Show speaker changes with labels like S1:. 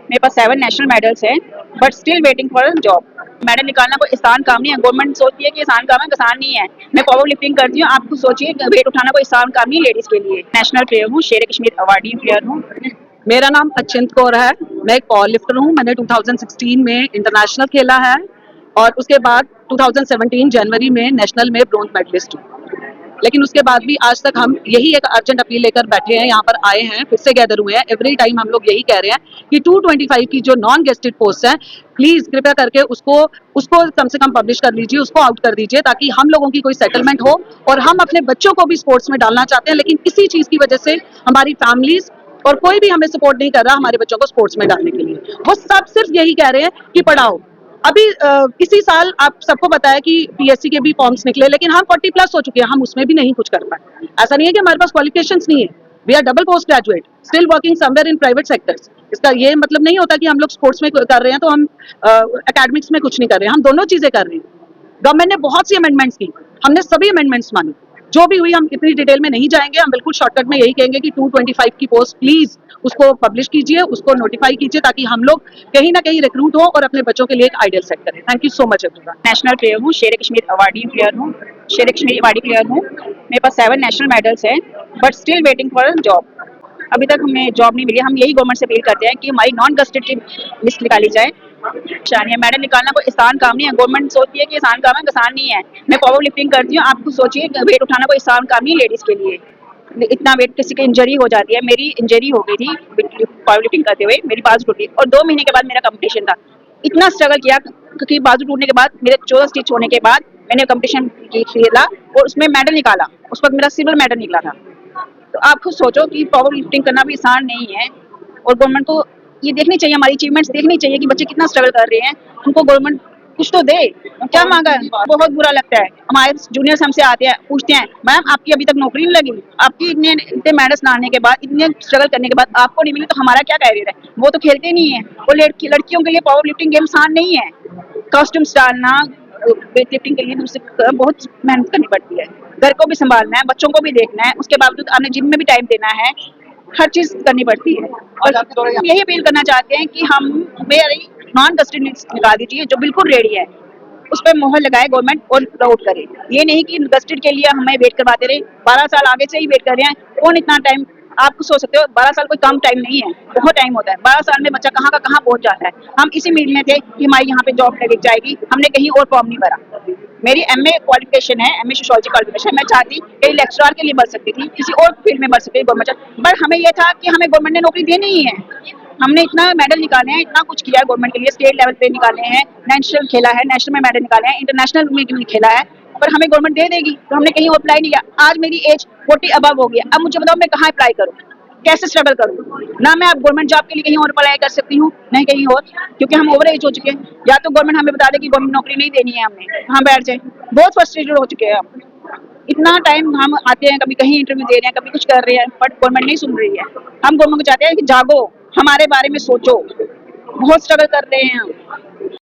S1: मेरे पास 7 national medals हैं, but still waiting for job. Medal निकालना कोई आसान काम नहीं है। गवर्नमेंट सोचती है कि आसान काम है, आसान नहीं है। मैं पावर लिफ्टिंग करती हूँ, आप खुद सोचिए वेट उठाना कोई आसान काम नहीं है लेडीज के लिए। नेशनल प्लेयर हूँ, शेर कश्मीर अवार्डी प्लेयर हूँ।
S2: मेरा नाम अचिंत कौर है। मैं एक पावर लिफ्टर हूँ। मैंने 2016 में इंटरनेशनल खेला है और उसके बाद 2017 जनवरी में नेशनल में ब्रोंज मेडलिस्ट हूँ। लेकिन उसके बाद भी आज तक हम यही एक अर्जेंट अपील लेकर बैठे हैं, यहाँ पर आए हैं, फिर से गैदर हुए हैं। एवरी टाइम हम लोग यही कह रहे हैं कि 225 की जो नॉन गेस्टेड पोस्ट है, प्लीज कृपया करके उसको उसको कम से कम पब्लिश कर लीजिए, उसको आउट कर दीजिए, ताकि हम लोगों की कोई सेटलमेंट हो। और हम अपने बच्चों को भी स्पोर्ट्स में डालना चाहते हैं, लेकिन किसी चीज की वजह से हमारी फैमिलीज और कोई भी हमें सपोर्ट नहीं कर रहा हमारे बच्चों को स्पोर्ट्स में डालने के लिए। वो सब सिर्फ यही कह रहे हैं कि पढ़ाओ। अभी इसी साल आप सबको पता है कि पीएससी के भी फॉर्म्स निकले, लेकिन हम 40+ हो चुके हैं, हम उसमें भी नहीं कुछ कर पाए। ऐसा नहीं है कि हमारे पास क्वालिफिकेशंस नहीं है। We are double post graduate still working somewhere in private sectors. इसका ये मतलब नहीं होता कि हम लोग स्पोर्ट्स में कर रहे हैं तो हम एकेडमिक्स में कुछ नहीं कर रहे हैं। हम दोनों चीजें कर रहे हैं। गवर्नमेंट ने बहुत सी अमेंडमेंट्स की, हमने सभी अमेंडमेंट्स मानी। जो भी हुई, हम इतनी डिटेल में नहीं जाएंगे। हम बिल्कुल शॉर्टकट में यही कहेंगे कि 225 की पोस्ट प्लीज उसको पब्लिश कीजिए, उसको नोटिफाई कीजिए, ताकि हम लोग कहीं ना कहीं रिक्रूट हो और अपने बच्चों के लिए एक आइडियल सेट करें। Thank you so much everyone.
S1: National player हूँ, शेर कश्मीर अवार्डी प्लेयर हूँ। शेर कश्मीर अवार्डी प्लेयर हूँ। मेरे पास 7 नेशनल मेडल्स हैं, but still waiting for job. अभी तक हमें जॉब नहीं मिली। हम यही गवर्नमेंट से अपील करते हैं कि हमारी नॉन गस्टेड की लिस्ट निकाली जाए। मेडल निकालना कोई आसान काम नहीं है। गवर्नमेंट सोचती है कि आसान काम है, आसान नहीं है। मैं पावर लिफ्टिंग करती हूँ, आप खुद सोचिए वेट उठाना कोई आसान काम नहीं है लेडीज के लिए। इतना वेट, किसी की इंजरी हो जाती है। मेरी इंजरी हो गई थी पावर लिफ्टिंग करते हुए, मेरी बाजू टूटी और 2 महीने के बाद मेरा कंपटीशन था। इतना स्ट्रगल किया क्योंकि बाजू टूटने के बाद, मेरे 14 स्टिच होने के बाद मैंने कंपटीशन खेला और उसमें मेडल निकाला। उस वक्त मेरा सिल्वर मेडल निकला था। तो आप खुद सोचो कि पावर लिफ्टिंग करना भी आसान नहीं है। और गवर्नमेंट को ये देखनी चाहिए, हमारी अचीवमेंट्स देखनी चाहिए कि बच्चे कितना स्ट्रगल कर रहे हैं। उनको गवर्नमेंट कुछ तो दे। क्या मांगा है? बहुत बुरा लगता है। हमारे जूनियर्स हमसे आते हैं, पूछते हैं मैम आपकी अभी तक नौकरी नहीं लगी, आपकी इतने मेडल्स लाने के बाद, इतने स्ट्रगल करने के बाद आपको नहीं मिली, तो हमारा क्या कैरियर है? वो तो खेलते नहीं है। वो लड़कियों के लिए पावर लिफ्टिंग गेम आसान नहीं है। कॉस्ट्यूम्स डालना, वेट लिफ्टिंग के लिए बहुत मेहनत करनी पड़ती है। घर को भी संभालना है, बच्चों को भी देखना है, उसके बावजूद आपने जिम में भी टाइम देना है, हर चीज करनी पड़ती है। और हम यही अपील करना चाहते हैं कि हम मेरी नॉन गस्टेड लिस्ट निकाल दीजिए जो बिल्कुल रेडी है, उस पर मोहर लगाए गवर्नमेंट और प्रमोट करे। ये नहीं कि गस्टेड के लिए हमें वेट करवाते रहे। 12 साल आगे से ही वेट कर रहे हैं। कौन इतना टाइम, आप कुछ सोच सकते हो 12 साल कोई कम टाइम नहीं है, बहुत टाइम होता है। 12 साल में बच्चा कहाँ का कहाँ पहुंच जाता है। हम इसी उम्मीद में थे कि हमारी यहाँ पे जॉब लग जाएगी, हमने कहीं और फॉर्म नहीं भरा। मेरी एमए क्वालिफिकेशन है, एमए सोशियोलॉजी क्वालिफिकेशन। मैं चाहती कहीं लेक्चरर के लिए बढ़ सकती थी, किसी और फील्ड में बढ़ सकती थी गवर्नमेंट, बट हमें यह था कि हमें गवर्नमेंट ने नौकरी देनी ही है। हमने इतना मेडल निकाले हैं, इतना कुछ किया है गवर्नमेंट के लिए, स्टेट लेवल पे निकाले हैं, नेशनल खेला है, नेशनल में मेडल निकाले हैं, इंटरनेशनल में खेला है, पर हमें गवर्नमेंट दे देगी तो हमने कहीं और अप्लाई नहीं किया। आज मेरी एज 40 अबव हो गई। अब मुझे बताओ मैं कहाँ अप्लाई करूँ, कैसे स्ट्रगल करूँ? ना मैं अब गवर्नमेंट जॉब के लिए कहीं और अप्लाई कर सकती हूँ, नहीं कहीं और, क्योंकि हम ओवर एज हो चुके हैं। या तो गवर्नमेंट हमें बता दे कि गवर्नमेंट नौकरी नहीं देनी है, हमें हम बैठ जाए। बहुत फ्रस्ट्रेटेड हो चुके हैं हम। इतना टाइम हम आते हैं, कभी कहीं इंटरव्यू दे रहे हैं, कभी कुछ कर रहे हैं, बट गवर्नमेंट नहीं सुन रही है। हम गवर्नमेंट को चाहते हैं कि जागो, हमारे बारे में सोचो। बहुत स्ट्रगल कर रहे हैं हम।